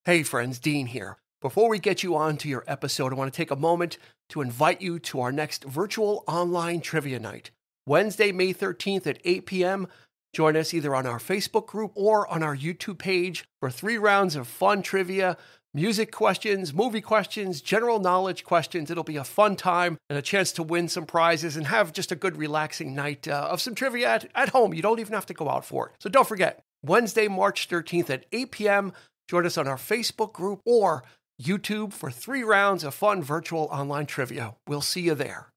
Hey friends, Dean here. Before we get you on to your episode, I want to take a moment to invite you to our next virtual online trivia night. Wednesday, May 13th at 8 p.m. Join us either on our Facebook group or on our YouTube page for 3 rounds of fun trivia, music questions, movie questions, general knowledge questions. It'll be a fun time and a chance to win some prizes and have just a good relaxing night of some trivia at home. You don't even have to go out for it. So don't forget, Wednesday, March 13th at 8 p.m., join us on our Facebook group or YouTube for 3 rounds of fun virtual online trivia. We'll see you there.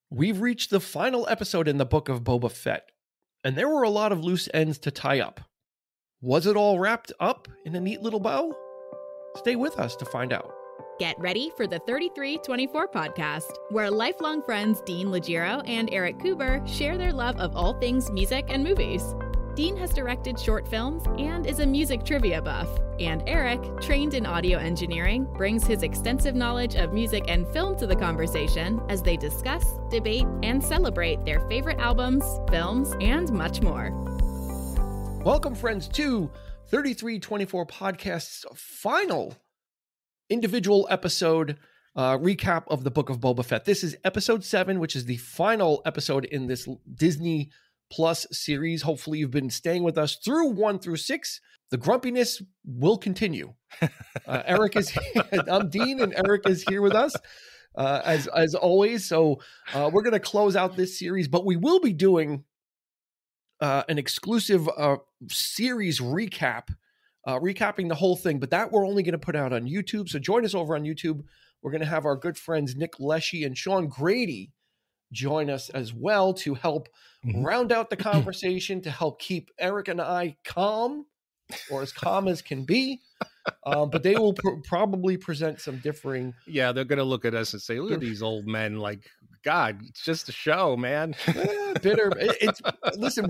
We've reached the final episode in the Book of Boba Fett, and there were a lot of loose ends to tie up. Was it all wrapped up in a neat little bow? Stay with us to find out. Get ready for the 3324 podcast, where lifelong friends Dean Legiro and Erik Kuber share their love of all things music and movies. Dean has directed short films and is a music trivia buff, and Erik, trained in audio engineering, brings his extensive knowledge of music and film to the conversation as they discuss, debate, and celebrate their favorite albums, films, and much more. Welcome, friends, to 3324 Podcast's final individual episode recap of the Book of Boba Fett. This is episode 7, which is the final episode in this Disney Plus series. Hopefully you've been staying with us through 1 through 6. The grumpiness will continue. Erik is here. I'm Dean, and Erik is here with us as always. So we're going to close out this series, but we will be doing an exclusive series recap, recapping the whole thing, but that we're only going to put out on YouTube. So join us over on YouTube. We're going to have our good friends Nick Leshy and Sean Grady join us as well to help round out the conversation, to help keep Erik and I calm, or as calm as can be. But they will probably present some differing. Yeah, they're going to look at us and say, look at these old men. Like, God, it's just a show, man. Bitter. Listen,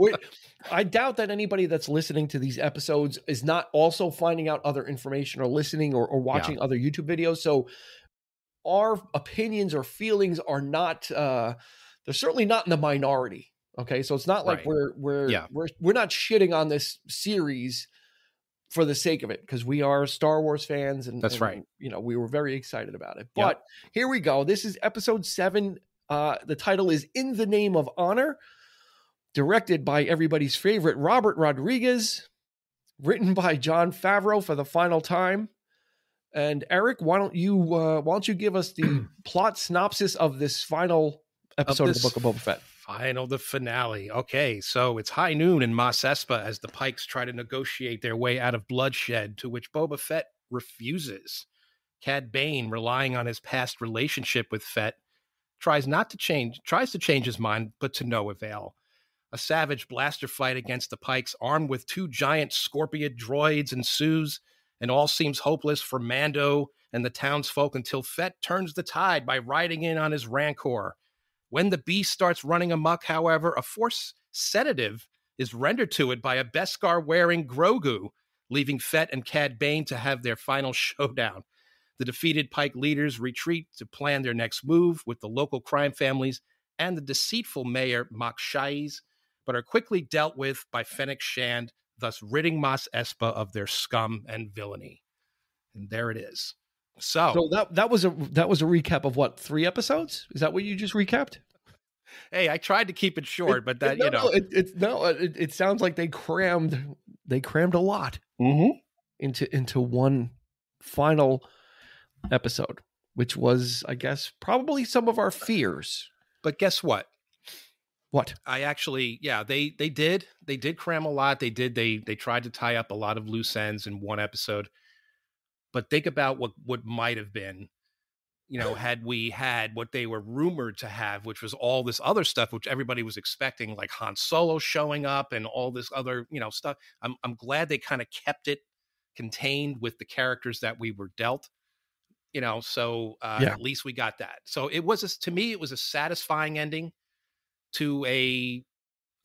I doubt that anybody that's listening to these episodes is not also finding out other information or listening or watching other YouTube videos. So our opinions or feelings are not, they're certainly not in the minority. Okay. So it's not like we're not shitting on this series for the sake of it, because we are Star Wars fans, and that's right. You know, we were very excited about it. But here we go. This is episode 7. The title is In the Name of Honor, directed by everybody's favorite Robert Rodriguez, written by Jon Favreau for the final time. And Erik, why don't you give us the plot synopsis of this final episode of the Book of Boba Fett? The finale. Okay, so it's high noon in Mos Espa as the Pikes try to negotiate their way out of bloodshed, to which Boba Fett refuses. Cad Bane, relying on his past relationship with Fett, tries to change his mind, but to no avail. A savage blaster fight against the Pikes, armed with 2 giant Scorpion droids, ensues, and all seems hopeless for Mando and the townsfolk until Fett turns the tide by riding in on his Rancor. When the beast starts running amok, however, a Force sedative is rendered to it by a Beskar-wearing Grogu, leaving Fett and Cad Bane to have their final showdown. The defeated Pike leaders retreat to plan their next move with the local crime families and the deceitful mayor, Mok Shaiz, but are quickly dealt with by Fennec Shand, thus ridding Mos Espa of their scum and villainy. And there it is. So that was a recap of what, 3 episodes? Is that what you just recapped? Hey, I tried to keep it short, but that it sounds like they crammed a lot into one final episode, which was, I guess, probably some of our fears. But guess what? What? I actually, they did cram a lot. They tried to tie up a lot of loose ends in one episode. But think about what might have been, had we had what they were rumored to have, which was all this other stuff, which everybody was expecting, like Han Solo showing up and all this other, stuff. I'm glad they kind of kept it contained with the characters that we were dealt, so at least we got that. So to me, it was a satisfying ending to a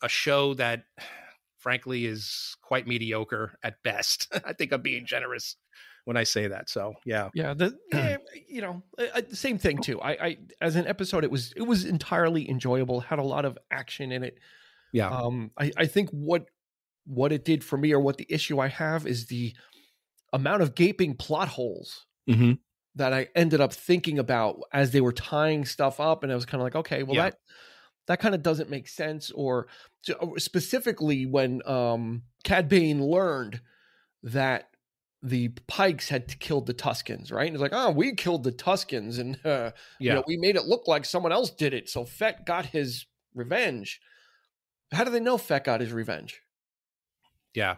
show that frankly is quite mediocre at best. I think I'm being generous when I say that. So the same thing too. I as an episode, it was entirely enjoyable. Had a lot of action in it. I think what it did for me, or what the issue I have, is the amount of gaping plot holes Mm-hmm. that I ended up thinking about as they were tying stuff up. And I was kind of like, okay, well, that kind of doesn't make sense. Or specifically when Cad Bane learned that the Pikes had killed the Tuscans, right? And it's like, oh, we killed the Tuscans, and we made it look like someone else did it. So Fett got his revenge. How do they know Fett got his revenge? Yeah.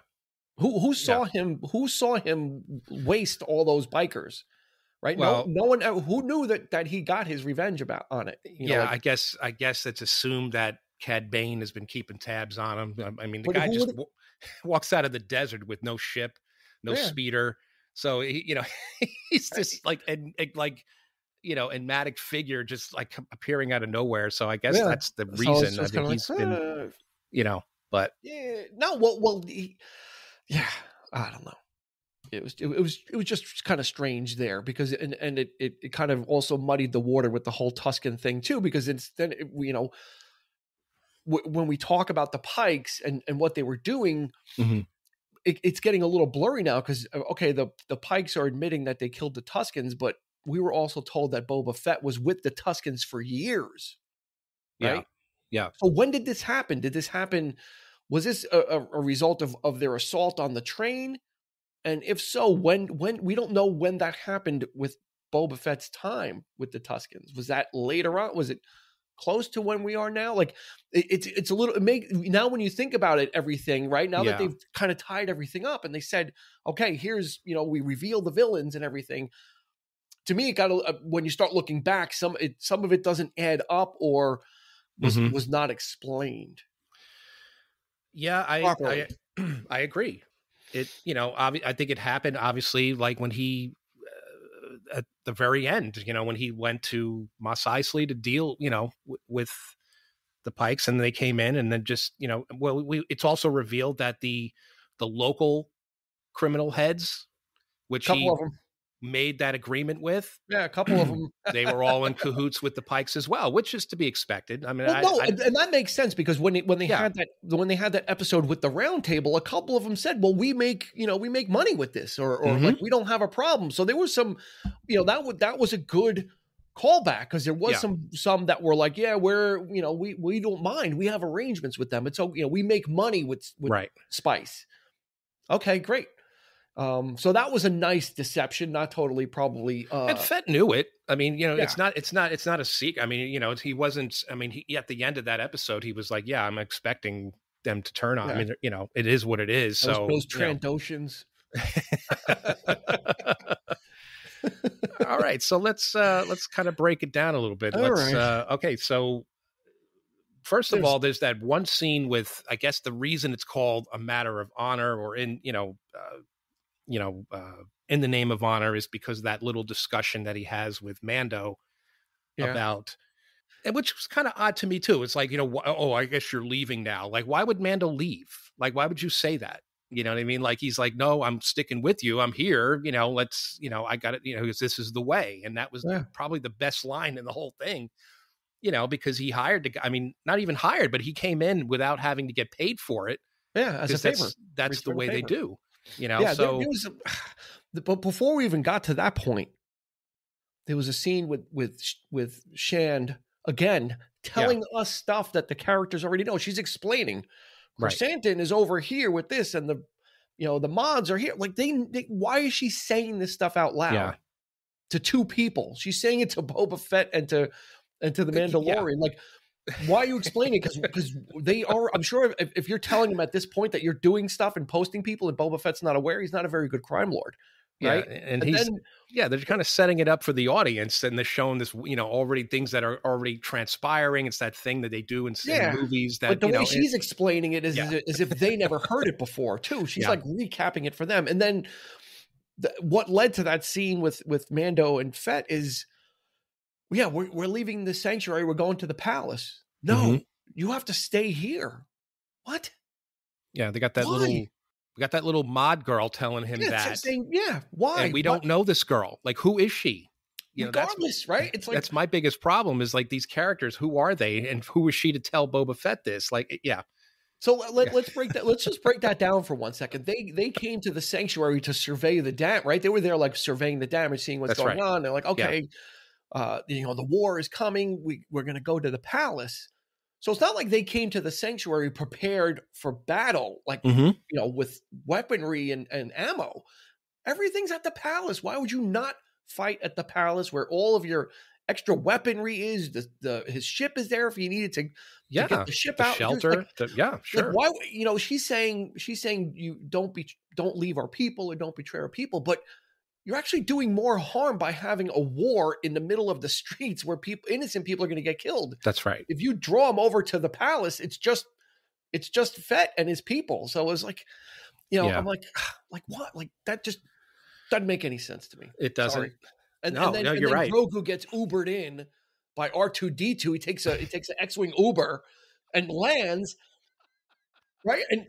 Who saw him? Who saw him waste all those bikers? Right? Well, no one who knew that he got his revenge on it. I guess it's assumed that Cad Bane has been keeping tabs on him. I mean, the guy just walks out of the desert with no ship, no speeder. So he's this enigmatic figure just like appearing out of nowhere. So I guess that's the reason. I think he's been, but I don't know. It was just kind of strange there because it kind of also muddied the water with the whole Tuscan thing too, because when we talk about the Pikes and what they were doing, mm-hmm. it's getting a little blurry now because the Pikes are admitting that they killed the Tuscans, but we were also told that Boba Fett was with the Tuscans for years, right? Yeah. So when did this happen? Was this a result of their assault on the train? And if so, when we don't know when that happened with Boba Fett's time with the Tuscans. Was that later on? Was it close to when we are now? Like it's a little now when you think about it, everything right now that they've kind of tied everything up and they said, okay, here's we reveal the villains and everything. To me, it got when you start looking back, some of it doesn't add up or was not explained. Yeah, I agree. It, I think it happened obviously like when he, at the very end, when he went to Mos Eisley to deal, with the Pikes and they came in and then just, it's also revealed that the local criminal heads, which couple of them made that agreement with. Yeah, a couple of them. They were all in cahoots with the Pikes as well, which is to be expected. I mean, and that makes sense because when they had that episode with the round table, a couple of them said, "Well, we make money with this, or like we don't have a problem." So there was some, that was a good callback because there was some that were like, "Yeah, we don't mind. We have arrangements with them. It's we make money with Spice." Okay, great. So that was a nice deception, not totally probably. And Fett knew it. I mean, it's not a secret. I mean, he wasn't. I mean, at the end of that episode, he was like, "Yeah, I'm expecting them to turn on." I mean, it is what it is. Those Trandoshans. All right, so let's kind of break it down a little bit. Okay, so first of all, there's that one scene with, I guess, the reason it's called A Matter of Honor, or in the name of honor, is because of that little discussion that he has with Mando about, and which was kind of odd to me too. It's like, I guess you're leaving now. Like, why would Mando leave? Like, why would you say that? You know what I mean? Like, he's like, no, I'm sticking with you. I'm here. Let's, I got it. This is the way. And that was probably the best line in the whole thing. Because he hired the guy. I mean, not even hired, but he came in without having to get paid for it. Yeah, as a favor. That's the way they do. So there was but before we even got to that point, there was a scene with Shand again telling us stuff that the characters already know. She's explaining. Chrysanthemum is over here with this, and the mods are here. Like they why is she saying this stuff out loud to two people? She's saying it to Boba Fett and to the Mandalorian. Like, why are you explaining? Because they are. I'm sure if you're telling him at this point that you're doing stuff and posting people, and Boba Fett's not aware, he's not a very good crime lord, right? And they're kind of setting it up for the audience, and they're showing this, already things that are already transpiring. It's that thing that they do in movies. That, but the way she's explaining it is as if they never heard it before, too. She's like recapping it for them, and then what led to that scene with Mando and Fett is. We're leaving the sanctuary. We're going to the palace. No, you have to stay here. What? Yeah, they got that little mod girl telling him that. Saying, why? And we don't know this girl. Like, who is she? Regardless, right? It's like that's my biggest problem. Is like these characters. Who are they? And who is she to tell Boba Fett this? Like, So let's break that. Let's just break that down for 1 second. They came to the sanctuary to survey the dam, right? They were there like surveying the damage, seeing what's going on. They're like, okay, the war is coming. We're going to go to the palace. So it's not like they came to the sanctuary prepared for battle, like with weaponry and ammo. Everything's at the palace. Why would you not fight at the palace where all of your extra weaponry is? His ship is there if you needed to get the ship out. Shelter. Sure. Like why? She's saying you don't leave our people or don't betray our people, but you're actually doing more harm by having a war in the middle of the streets where innocent people are going to get killed. That's right. If you draw them over to the palace, it's just Fett and his people. So it was like, I'm like what? Like that just doesn't make any sense to me. It doesn't. Sorry. And you're then right. Grogu gets Ubered in by R2-D2. He takes an X-wing Uber and lands, right? And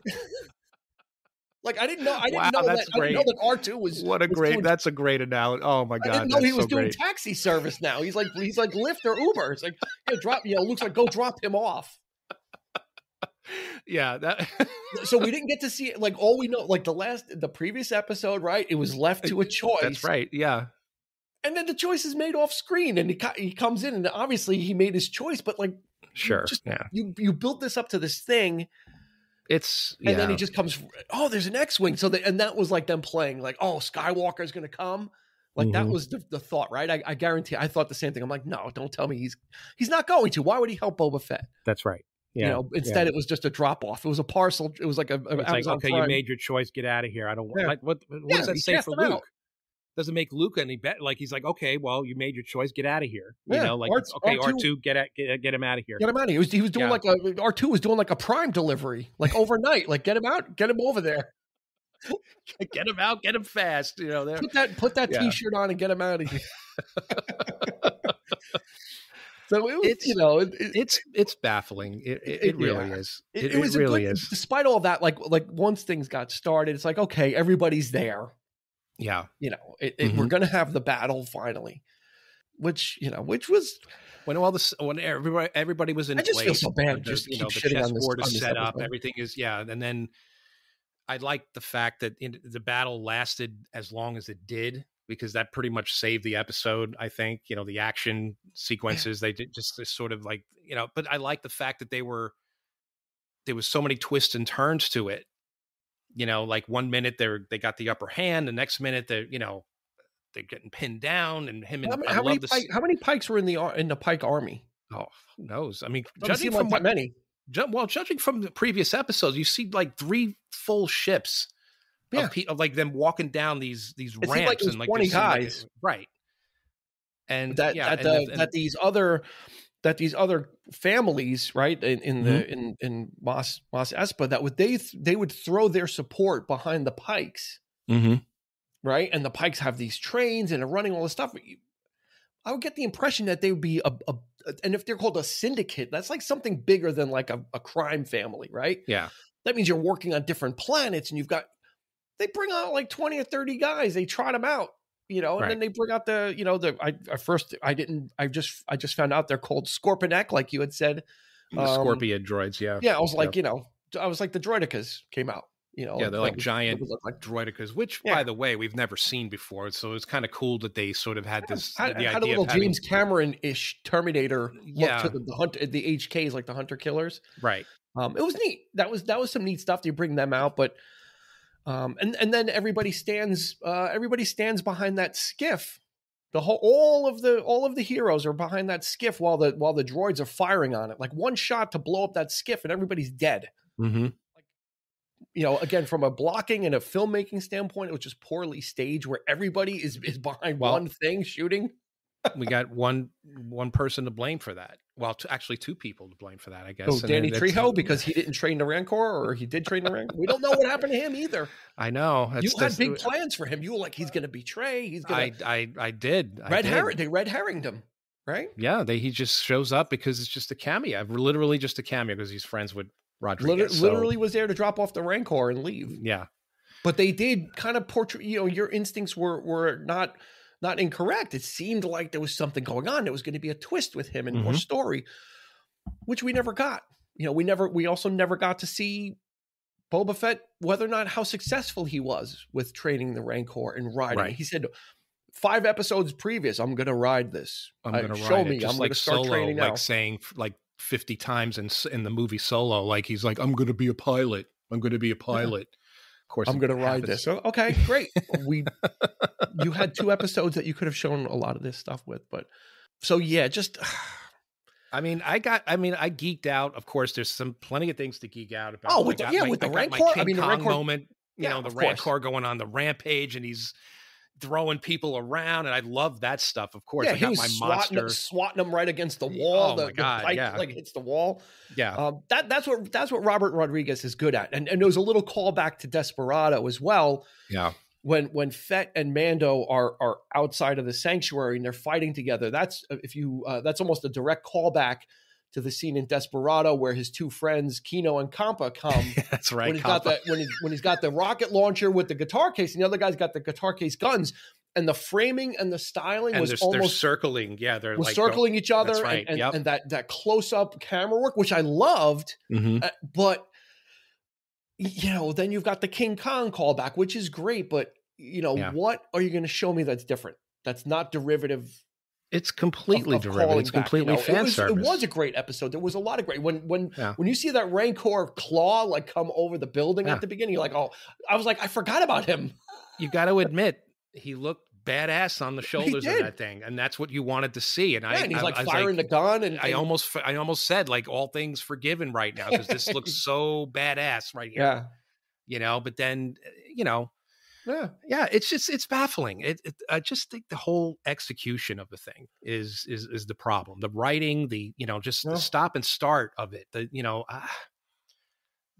like I didn't know that R2 was that's a great analogy. Oh my God. I didn't know he was doing taxi service now. He's like Lyft or Uber. It's like looks like go drop him off. Yeah. So we didn't get to see it. Like all we know, like the previous episode, right? It was left to a choice. That's right. Yeah. And then the choice is made off screen, and he comes in, and obviously he made his choice. But like, sure, you built this up to this thing. And then he just comes. Oh, there's an X-wing. So and that was like them playing like, oh, Skywalker's going to come. Like that was the thought, right? I guarantee. I thought the same thing. I'm like, no, don't tell me he's not going to. Why would he help Boba Fett? That's right. Yeah. Instead it was just a drop off. It was a parcel. It was like it's like, okay, Prime. You made your choice. Get out of here. I don't want. Like, what does that say for Luke? Doesn't make Luke any better. Like he's like, okay, well, you made your choice. Get out of here. R2, get him out of here. Get him out of here. He was doing R2 was doing like a Prime delivery, like overnight. Like get him out, get him over there, get him out, get him fast. Put that T-shirt on and get him out of here. So it's baffling. It really is. It really is. Despite all that, like once things got started, it's like okay, everybody's there. Yeah. We're going to have the battle finally, which was when everybody was in place. I just feel so bad. Just the chessboard is set up. Everything is, and then I like the fact that the battle lasted as long as it did, because that pretty much saved the episode. I think, the action sequences, they did just sort of like, but I like the fact that there was so many twists and turns to it. Like 1 minute they got the upper hand, the next minute they're getting pinned down, and him and how many Pikes were in the Pike army? Oh, who knows? I mean, judging from many. Judging from the previous episodes, you see like 3 full ships of like them walking down these ramps, like and like 20 guys, right? And that these other families, right, in Mos Espa, that they would throw their support behind the Pikes, right, and the Pikes have these trains and are running all this stuff. I would get the impression that they would be and if they're called a syndicate, that's like something bigger than like a crime family, right? Yeah, that means you're working on different planets, and they bring out like 20 or 30 guys, they trot them out. And then they bring out I just found out they're called Scorpinek, like you had said. Scorpion droids, yeah. Yeah, I was like, I was like the droidicas came out, Yeah, they're like giant droidicas, which, by the way, we've never seen before. So it's kind of cool that they sort of had this. Had a little James Cameron-ish Terminator look to the HKs, like the hunter killers. Right. It was neat. That was some neat stuff to bring them out, but. And then everybody stands behind that skiff. All of the heroes are behind that skiff while the droids are firing on it. Like one shot to blow up that skiff and everybody's dead. Mm-hmm. Again, from a blocking and a filmmaking standpoint, it was just poorly staged where everybody is behind one thing shooting. We got one person to blame for that. Well, actually 2 people to blame for that, I guess. Oh, Danny Trejo, because he didn't train the Rancor, or he did train the Rancor. We don't know what happened to him either. I know. You had big plans for him. You were like, he's going to betray. He's going to. I did. They red herringed him, right? Yeah, he just shows up because it's just a cameo. Literally just a cameo because he's friends with Rodriguez. Literally was there to drop off the Rancor and leave. Yeah, but they did kind of portray. Your instincts were not incorrect. It seemed like there was something going on. There was going to be a twist with him and more story, which we never got. we also never got to see Boba Fett, whether or not how successful he was with training the Rancor and riding. Right. He said 5 episodes previous, I'm going to ride this. I'm going to show ride me. it. Just I'm like going to start Solo, training now. like saying like 50 times in the movie Solo, like he's like, I'm going to be a pilot. I'm going to be a pilot. Of course, I'm going to ride this. So, okay, great. You had 2 episodes that you could have shown a lot of this stuff with, but so yeah, just. I geeked out. Of course, there's plenty of things to geek out about. Oh, with the Rancor. I mean, the Rancor moment. The Rancor going on the rampage, and he's throwing people around, and I love that stuff. Of course, yeah, I got my monster swatting them right against the wall. Oh my God, the bike, yeah, like hits the wall. Yeah, that's what Robert Rodriguez is good at, and there was a little callback to Desperado as well. Yeah, when Fett and Mando are outside of the sanctuary and they're fighting together, that's almost a direct callback to the scene in Desperado where his 2 friends Kino and Campa come. That's right. When he's got the rocket launcher with the guitar case, and the other guy's got the guitar case guns, and the framing and the styling and was they're circling. They're like circling each other, that's right. and that close up camera work, which I loved, but. Then you've got the King Kong callback, which is great, but what are you going to show me that's different? That's not derivative. It's completely derivative. It's completely fan service. It was a great episode. There was a lot of great when you see that Rancor claw like come over the building at the beginning, you're like, oh, I was like, I forgot about him. You got to admit, he looked badass on the shoulders of that thing, and that's what you wanted to see. And he's like firing the gun, and I almost said like all things forgiven right now because this looks so badass right here. Yeah, but then it's baffling. I just think the whole execution of the thing is the problem. The writing, the stop and start of it.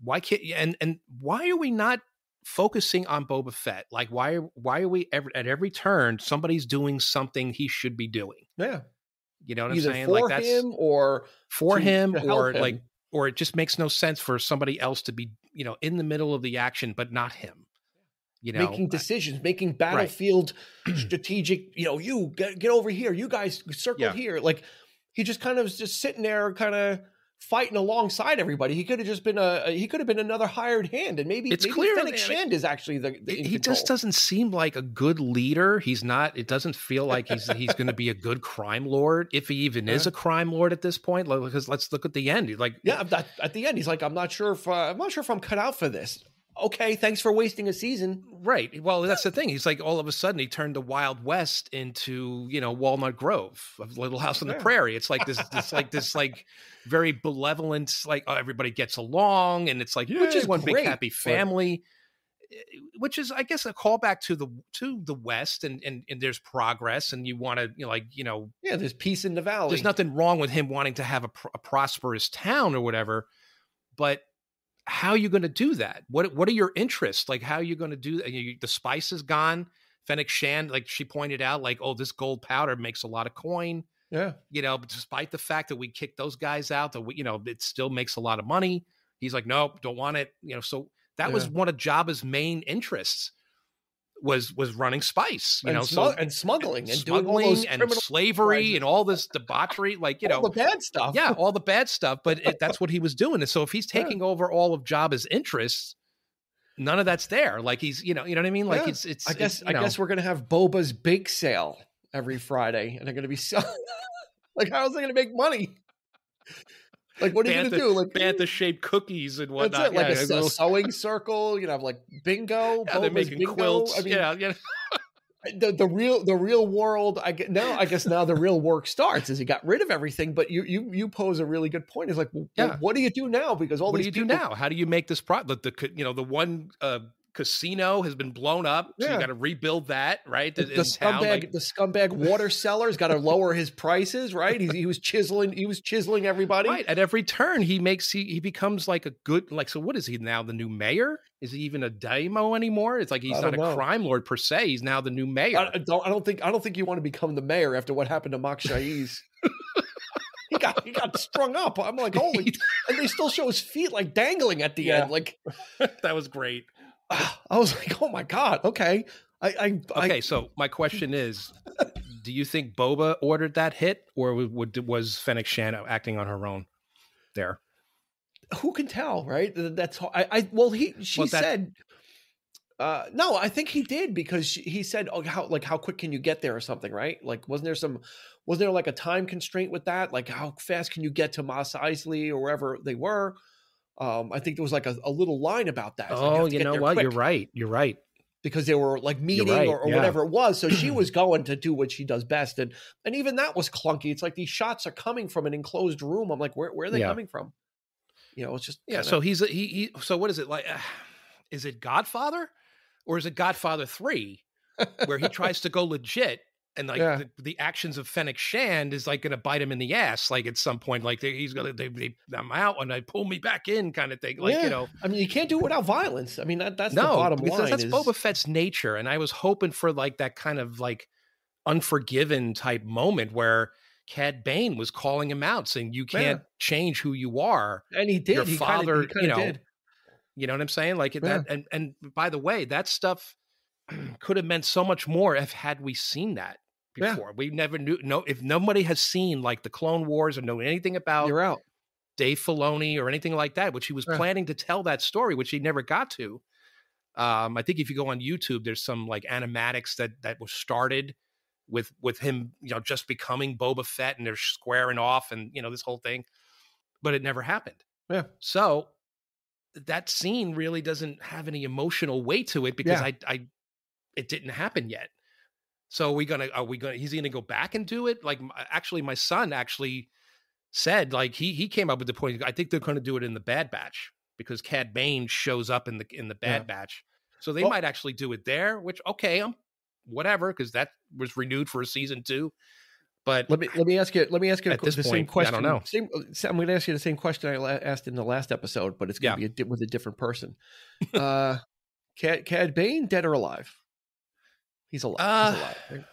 Why can't and why are we not focusing on Boba Fett? Like why are we at every turn somebody's doing something he should be doing? Yeah. You know what Either I'm saying? For like that's him or for him or him. like or it just makes no sense for somebody else to be, in the middle of the action but not him. Making decisions, making battlefield strategic, you get over here, you guys circle here. Like he just kind of was just sitting there kind of fighting alongside everybody. He could have been another hired hand, and maybe clear Fennec Shand is actually the he just doesn't seem like a good leader. He's not. It doesn't feel like he's going to be a good crime lord, if he even is a crime lord at this point. Because let's look at the end. At the end, he's like, I'm not sure if I'm cut out for this. Okay, thanks for wasting a season. Right. Well, that's the thing. He's like, all of a sudden, he turned the Wild West into, Walnut Grove, a Little House on the Prairie. It's like this very benevolent, like everybody gets along, and it's like which is one big happy family. Which is, I guess, a callback to the West, and there's progress, and you want to, there's peace in the valley. There's nothing wrong with him wanting to have a prosperous town or whatever, but. How are you going to do that? What are your interests? Like, how are you going to do that? The spice is gone. Fennec Shand, like she pointed out, like, oh, this gold powder makes a lot of coin. Yeah. But despite the fact that we kicked those guys out, that it still makes a lot of money. He's like, nope, don't want it. So that was one of Jabba's main interests was running spice, and smuggling and doing all those and slavery crimes. And all this debauchery, like, all the bad stuff. Yeah, all the bad stuff. But that's what he was doing. And so if he's taking over all of Jabba's interests, none of that's there. Like he's, you know what I mean? Like it's. I guess we're gonna have Boba's bake sale every Friday, and they're gonna be like, how is they gonna make money? Like, what are you going to do? Like bantha-shaped cookies and whatnot. That's it. Like a sewing circle. Have like bingo. Yeah, they're making bingo. quilts. I mean, the real world. I guess now the real work starts. Is he got rid of everything? But you pose a really good point. It's like, what do you do now? Because what do you do now? How do you make this product? The one. Casino has been blown up, so you got to rebuild that, right? The scumbag water seller's got to lower his prices, right? He was chiseling everybody. Right. At every turn, he becomes like a good, like, so what is he now? The new mayor? Is he even a daimyo anymore? It's like he's not a crime lord per se. He's now the new mayor. I don't think you want to become the mayor after what happened to Mak Shaiz. He got strung up. I'm like, holy, and they still show his feet like dangling at the end. Like that was great. I was like, oh my God. Okay. So my question is, do you think Boba ordered that hit, or was Fennec Shand acting on her own there? who can tell, right? That's she said. No, I think he did because he said, "Oh, how quick can you get there or something?" Right? Like, wasn't there like a time constraint with that? Like, how fast can you get to Mos Eisley or wherever they were? I think there was like a little line about that. It's like, Oh, have to you get know there what? quick You're right. because they were like You're meeting right. or Yeah. whatever it was. So she was going to do what she does best, and even that was clunky. It's like these shots are coming from an enclosed room. I'm like, where are they coming from? You know, it's just kinda... So he. So what is it like? Is it Godfather? Or is it Godfather 3, where he tries to go legit and like the actions of Fennec Shand is like going to bite him in the ass, like at some point, like he's going to, I'm out and they pull me back in kind of thing. Like, you know, I mean, you can't do it without violence. I mean, that's the bottom line. That's Boba Fett's nature. And I was hoping for like that kind of like Unforgiven type moment where Cad Bane was calling him out saying, you can't change who you are. And he did. Your father, he kinda did. You know what I'm saying? Like that. And by the way, that stuff could have meant so much more had we seen that before. We never knew. No, if nobody has seen like the Clone Wars or know anything about You're out. Dave Filoni or anything like that, which he was planning to tell that story, which he never got to. I think if you go on YouTube, there's some like animatics that was started with him, you know, just becoming Boba Fett and they're squaring off and, you know, this whole thing, but it never happened. Yeah. So that scene really doesn't have any emotional weight to it because it didn't happen yet. So he's going to go back and do it. Like actually my son actually said like, he came up with the point. I think they're going to do it in the Bad Batch because Cad Bane shows up in the Bad Batch. So they might actually do it there, which, okay, whatever. Cause that was renewed for a season 2. But let me ask you at this same question. I don't know. I'm going to ask you the same question I asked in the last episode, but it's going to be with a different person. Cad Bane, dead or alive? He's alive. He's alive.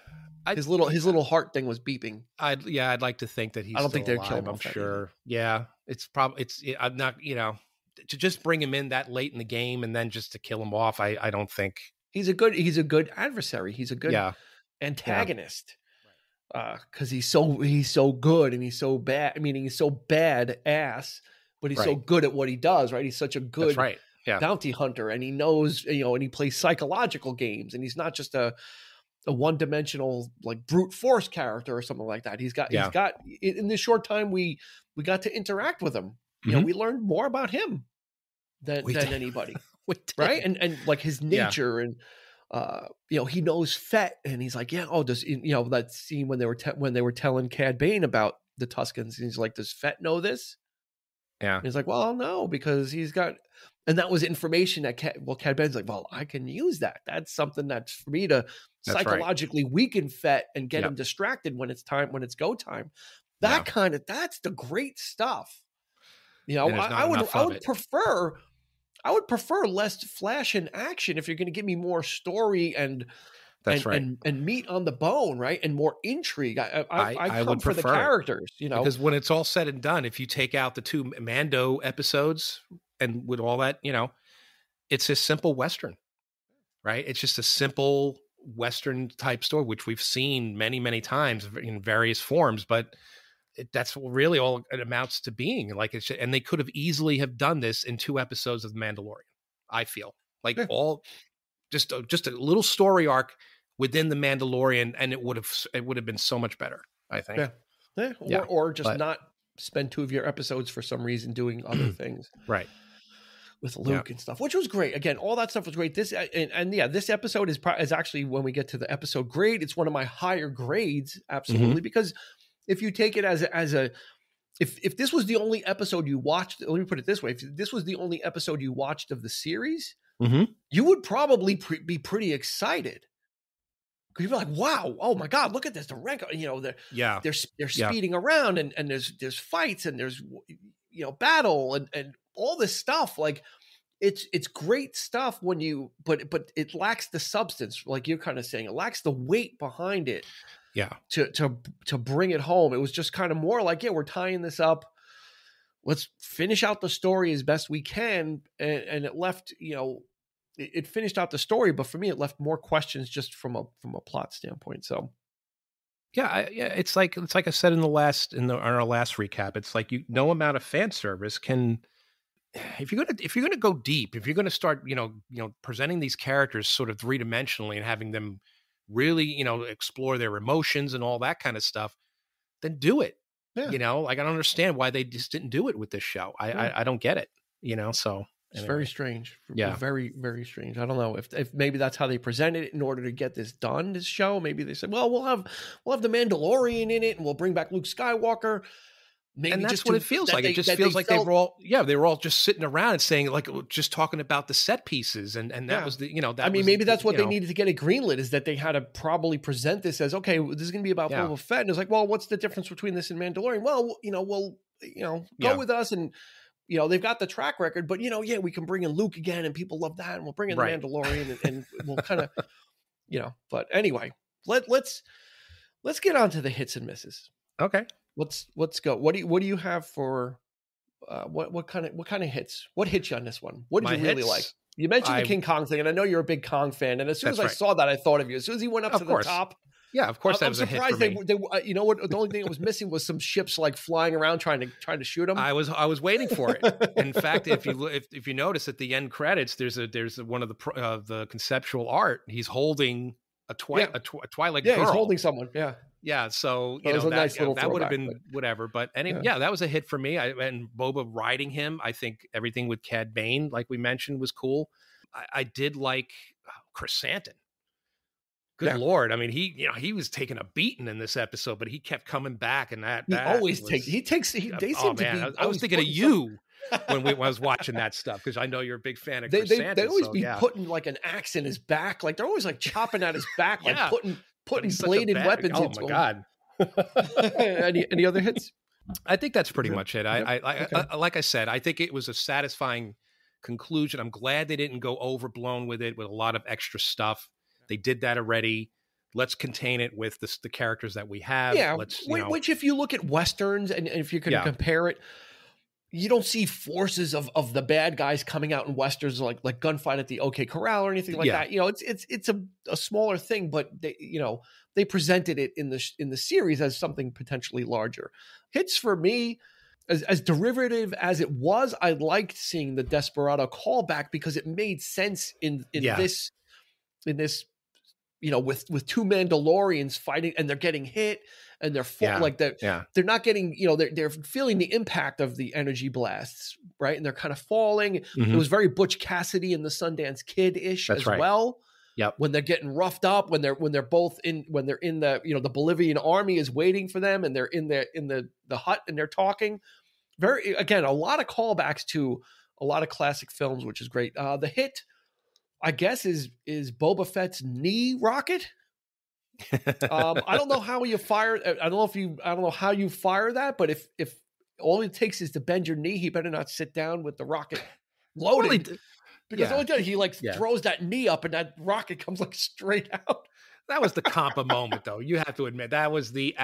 Right? His little heart thing was beeping. I'd like to think that he's. I don't think they'd alive, kill him. I'm sure. Yeah, I'm not. You know, to just bring him in that late in the game and then just to kill him off. I don't think he's a good adversary. He's a good antagonist. Because he's so good and he's so bad. I mean, he's so bad ass, but he's so good at what he does. Right? He's such a good bounty hunter, and he knows, you know, and he plays psychological games, and he's not just a one-dimensional like brute force character or something like that. He's got in this short time we got to interact with him. You know, we learned more about him than anybody. Right? And like his nature and. You know, he knows Fett, and he's like, that scene when they were telling Cad Bane about the Tuskens, and he's like, does Fett know this? Yeah. And he's like, well, no, because he's got, and that was information that Cad Bane's like, well, I can use that. That's something that's for me to psychologically weaken Fett and get him distracted when it's go time. That's the great stuff. You know, I would prefer less flash and action if you're going to give me more story and meat on the bone, right? And more intrigue. I come for the characters, you know, because when it's all said and done, if you take out the 2 Mando episodes and with all that, you know, it's a simple Western, right? It's just a simple Western type story, which we've seen many, many times in various forms, but that's really all it amounts to being. Like and they could have easily have done this in 2 episodes of The Mandalorian. I feel like just a little story arc within The Mandalorian, and it would have been so much better, I think. Or just not spend 2 of your episodes for some reason doing other things, right? With Luke and stuff, which was great. Again, all that stuff was great. This this episode is actually, when we get to the episode grade, it's one of my higher grades, absolutely, because. If you take it if this was the only episode you watched, let me put it this way: if this was the only episode you watched of the series, you would probably be pretty excited because you'd be like, "Wow, oh my God, look at this!" The rank, you know, they're speeding around and there's fights and there's, you know, battle and all this stuff. Like it's great stuff when you, but it lacks the substance, like you're kind of saying, it lacks the weight behind it. Yeah. To bring it home. It was just kind of more like, we're tying this up. Let's finish out the story as best we can. And it left, you know, it finished out the story, but for me, it left more questions just from a plot standpoint. So it's like I said on our last recap, it's like no amount of fan service can if you're gonna go deep, if you're gonna start, presenting these characters sort of 3-dimensionally and having them really, explore their emotions and all that kind of stuff, then do it. Yeah. I don't understand why they just didn't do it with this show. I don't get it. So it's anyway. very strange. Yeah, very, very strange. I don't know if maybe that's how they presented it in order to get this done. This show, maybe they said, well, we'll have the Mandalorian in it, and we'll bring back Luke Skywalker. Maybe and that's just what it feels like. It just feels like they were all just sitting around and saying, like, just talking about the set pieces, and that was the that. Maybe that's what they needed to get it greenlit, is that they had to probably present this as, okay, this is going to be about Boba Fett, and it's like, well, what's the difference between this and Mandalorian? Well, we'll go with us, and they've got the track record, but we can bring in Luke again, and people love that, and we'll bring in the Mandalorian, and we'll kind of But anyway, let's get on to the hits and misses. Okay. Let's go. What do you have for what kind of hits? What hit you on this one? What did you really like? You mentioned the King Kong thing, and I know you're a big Kong fan. And as soon as I saw that, I thought of you. As soon as he went up to the top, yeah, of course, that was a hit for me. They the only thing that was missing was some ships like flying around trying to shoot him. I was waiting for it. In fact, if you notice at the end credits, there's one of the conceptual art. He's holding a Twi'lek girl. Yeah, he's holding someone. Yeah. Yeah, so that would have been whatever, but anyway, that was a hit for me. And Boba riding him, I think everything with Cad Bane, like we mentioned, was cool. I did like Chrysanthemum. Good Lord, I mean, he was taking a beating in this episode, but he kept coming back, and they seem to be. I was thinking of you when I was watching that stuff, because I know you're a big fan of Chrysanthemum. They always be putting like an axe in his back, like they're always like chopping at his back, like putting bladed weapons into him. God. Any other hits? I think that's pretty much it. I like I said, I think it was a satisfying conclusion. I'm glad they didn't go overblown with it with a lot of extra stuff. They did that already. Let's contain it with the characters that we have. Yeah, which if you look at Westerns and if you can compare it, you don't see forces of the bad guys coming out in Westerns like gunfight at the OK Corral or anything like that. It's a smaller thing, but they presented it in the series as something potentially larger. Hits for me, as derivative as it was, I liked seeing the Desperado callback because it made sense in this with two Mandalorians fighting, and they're getting hit, and they're not getting, they're feeling the impact of the energy blasts, right? And they're kind of falling. Mm-hmm. It was very Butch Cassidy and the Sundance Kid-ish well. Yep. When they're getting roughed up, when they're in the, the Bolivian army is waiting for them, and they're in the hut and they're talking. Again, a lot of callbacks to a lot of classic films, which is great. The hit, I guess, is Boba Fett's knee rocket. I don't know how you fire. I don't know how you fire that, but if all it takes is to bend your knee, he better not sit down with the rocket loaded. Because all he does, he throws that knee up, and that rocket comes like straight out. That was the Compa moment, though. You have to admit that was the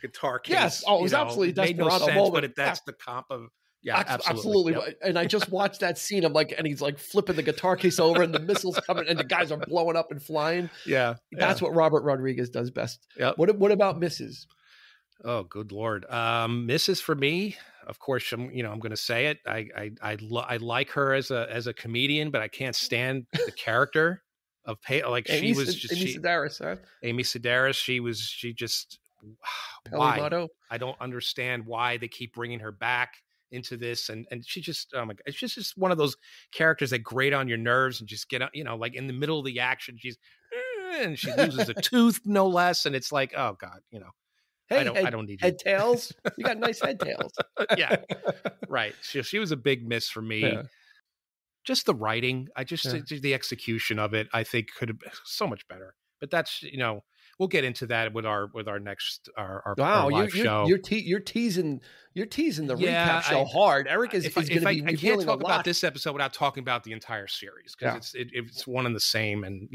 guitar case. Yes, it was absolutely Desperado made no sense, moment. But that's the Compa. Yeah, absolutely. Yep. And I just watched that scene. I'm like, and he's like flipping the guitar case over, and the missiles coming, and the guys are blowing up and flying. Yeah, that's what Robert Rodriguez does best. Yep. What about misses? Oh, good Lord. Misses for me, of course, I'm going to say it. I like her as a comedian, but I can't stand the character of Amy Sedaris, huh? Amy Sedaris. She just why? I don't understand why they keep bringing her back into this, and she just, oh my God, it's just one of those characters that grate on your nerves and just get, like in the middle of the action, and she loses a tooth, no less, and it's like, oh God, Hey, I don't need head tails. You got nice head tails. Yeah, right. She was a big miss for me. Yeah. Just the writing, the execution of it, I think could have been so much better. But that's we'll get into that with our next our live show. You're teasing the recap show hard. Erik is going to be. I can't talk about this episode without talking about the entire series because it's one and the same, and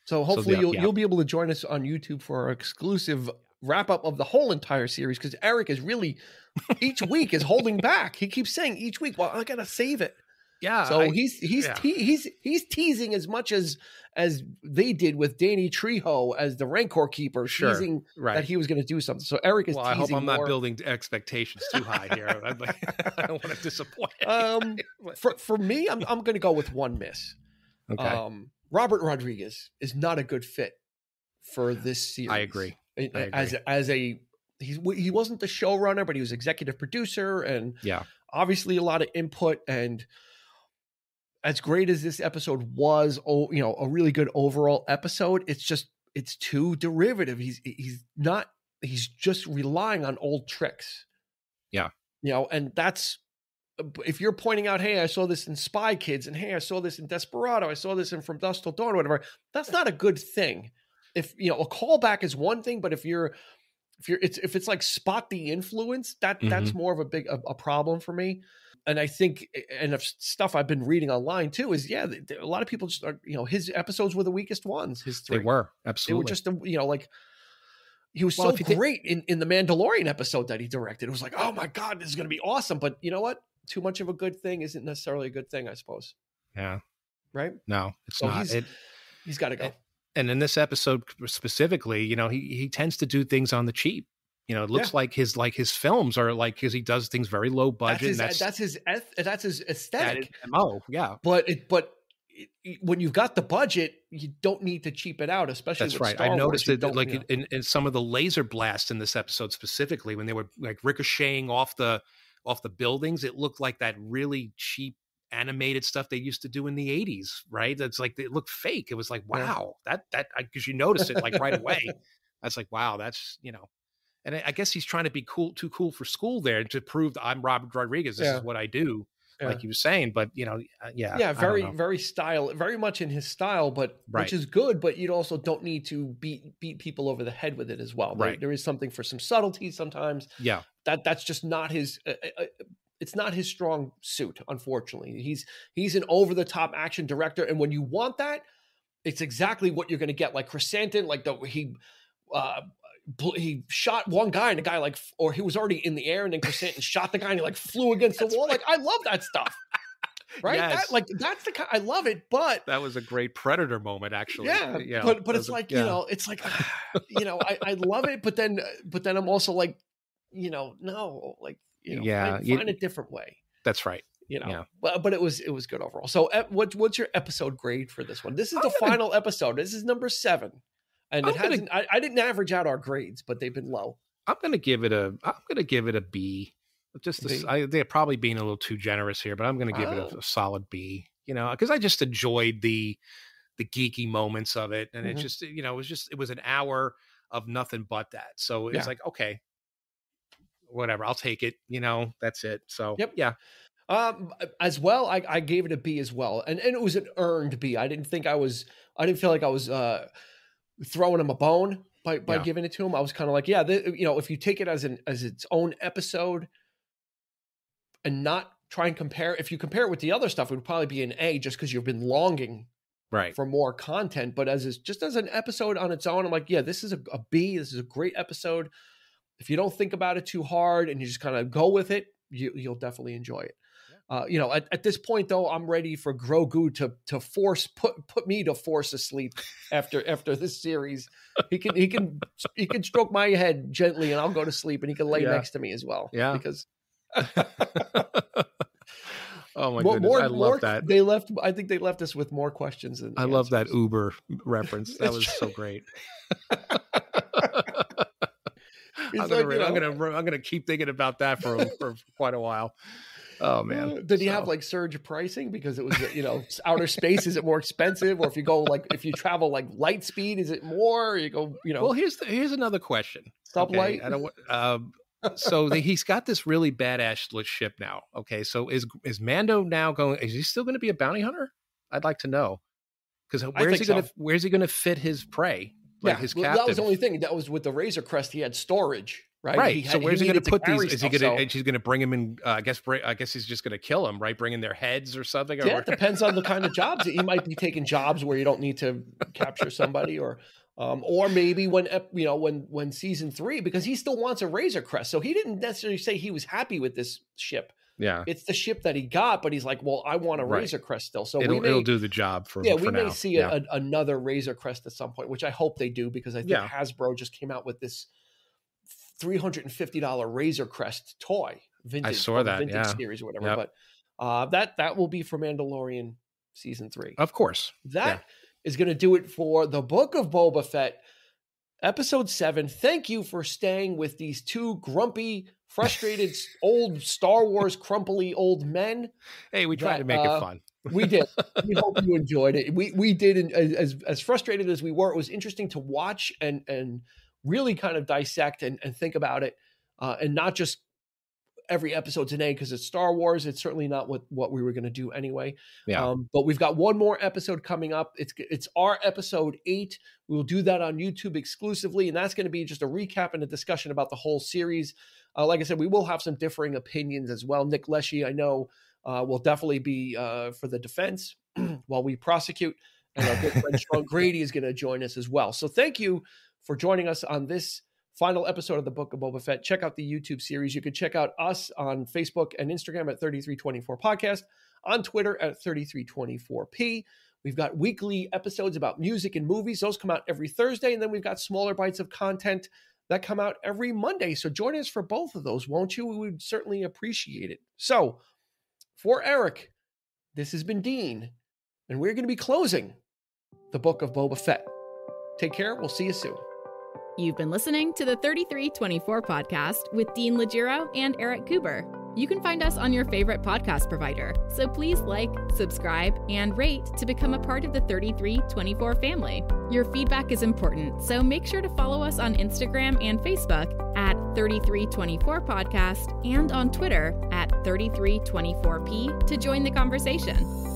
So hopefully you'll be able to join us on YouTube for our exclusive wrap up of the whole entire series, because Erik is really each week is holding back. He keeps saying each week, well, I gotta save it. Yeah. So he's teasing as much as they did with Danny Trejo as the Rancor keeper, teasing that he was going to do something. So Erik is teasing. I hope I'm more. not building expectations too high here. I don't want to disappoint. For me, I'm going to go with one miss. Okay. Robert Rodriguez is not a good fit for this series. I agree. He wasn't the showrunner, but he was executive producer, and obviously a lot of input. And as great as this episode was, a really good overall episode, it's too derivative. He's just relying on old tricks. Yeah. And that's, if you're pointing out, hey, I saw this in Spy Kids, and hey, I saw this in Desperado, I saw this in From Dusk Till Dawn, or whatever, that's not a good thing. If a callback is one thing, but if it's like spot the influence, that's more of a problem for me. And I think, and if stuff I've been reading online too is, a lot of people just are, his episodes were the weakest ones. His 3. They were, absolutely. They were just, like, he was so great in the Mandalorian episode that he directed. It was like, oh my God, this is going to be awesome. But you know what? Too much of a good thing isn't necessarily a good thing, I suppose. Yeah. Right? No, it's not. He's got to go. And in this episode specifically, he tends to do things on the cheap. It looks like his films are like, because he does things very low budget. That's his aesthetic. That is MO, yeah. But when you've got the budget, you don't need to cheap it out, especially with Star Wars. I noticed it in some of the laser blasts in this episode specifically, when they were like ricocheting off the buildings, it looked like that really cheap animated stuff they used to do in the 80s, right? That's like, it looked fake. It was like, wow, that because you noticed it like right away. That's like, wow, that's, and I guess he's trying to be too cool for school there to prove that I'm Robert Rodriguez. This is what I do, like he was saying. But very much in his style, but which is good. But you also don't need to beat people over the head with it as well. Right? There is something for some subtlety sometimes. Yeah, that's just not his. It's not his strong suit, unfortunately. He's an over-the-top action director, and when you want that, it's exactly what you're going to get. Like Chrysanthemum, like he shot one guy, and the guy or he was already in the air, and then Chrysanthemum shot the guy, and he flew against the wall. Right. Like, I love that stuff. Right? Yes. That's the kind, I love it, but that was a great Predator moment, actually. Yeah, but it's like, it's like, I love it, but then I'm also like, no, like, find a different way. That's right. But it was good overall. So what's your episode grade for this one? This is the final episode. This is number 7. And I didn't average out our grades, but they've been low. I'm going to give it a B. They're probably being a little too generous here, but I'm going to give it a solid B, because I just enjoyed the geeky moments of it. And it just, it was an hour of nothing but that. So it's like, okay, whatever, I'll take it, that's it. So, yeah. As well, I gave it a B as well. And it was an earned B. I didn't feel like I was throwing him a bone by giving it to him. I was kind of like, if you take it as its own episode and not try and compare, if you compare it with the other stuff, it would probably be an A just because you've been longing for more content. But as an episode on its own, I'm like, this is a B. This is a great episode. If you don't think about it too hard and you just kind of go with it, you'll definitely enjoy it. At this point though, I'm ready for Grogu to put me to force asleep after this series. He can stroke my head gently and I'll go to sleep, and he can lay next to me as well. Yeah, because oh my goodness, I love that. I think they left us with more questions than I love that Uber reference. That was so great. I'm gonna keep thinking about that for quite a while. Oh man! Did he have like surge pricing because it was outer space? Is it more expensive, or if you travel like light speed, is it more? Or you go Well, here's another question. Sublight. I don't. So he's got this really badass ship now. Okay, so is Mando now going? Is he still going to be a bounty hunter? I'd like to know, because where's he going to fit his prey? Like his captive? That was the only thing. That was with the Razor Crest. He had storage. Right. So where's he going to put these? Is he going to? She's going to bring him in. I guess he's just going to kill him, right? Bring in their heads or something. Yeah, it depends on the kind of jobs. He might be taking jobs where you don't need to capture somebody, or maybe when season 3, because he still wants a Razor Crest. So he didn't necessarily say he was happy with this ship. Yeah. It's the ship that he got, but he's like, well, I want a Right. Razor Crest still. So It'll do the job for we may now. see another Razor Crest at some point, which I hope they do, because I think Hasbro just came out with this $350 Razor Crest toy, vintage. I saw that, vintage series or whatever. But that will be for Mandalorian season 3. Of course. That is going to do it for the Book of Boba Fett, episode 7. Thank you for staying with these two grumpy, frustrated, old Star Wars crumply old men. Hey, we tried to make it fun. We did. We hope you enjoyed it. We did. And as frustrated as we were, it was interesting to watch and really kind of dissect and think about it, and not just every episode today because it's Star Wars. It's certainly not what we were going to do anyway. But we've got one more episode coming up. It's our episode 8. We'll do that on YouTube exclusively, and that's going to be just a recap and a discussion about the whole series. Like I said, we will have some differing opinions as well. Nick Leshy, I know, will definitely be for the defense while we prosecute, and our good friend Sean Grady is going to join us as well. So thank you for joining us on this final episode of the Book of Boba Fett. Check out the YouTube series. You can check out us on Facebook and Instagram at 3324 Podcast, on Twitter at 3324P. We've got weekly episodes about music and movies. Those come out every Thursday. And then we've got smaller bites of content that come out every Monday. So join us for both of those, won't you? We would certainly appreciate it. So for Erik, this has been Dean, and we're going to be closing the Book of Boba Fett. Take care. We'll see you soon. You've been listening to the 3324 podcast with Dean Legiro and Erik Kuber. You can find us on your favorite podcast provider, so please like, subscribe, and rate to become a part of the 3324 family. Your feedback is important, so make sure to follow us on Instagram and Facebook at 3324 Podcast and on Twitter at 3324P to join the conversation.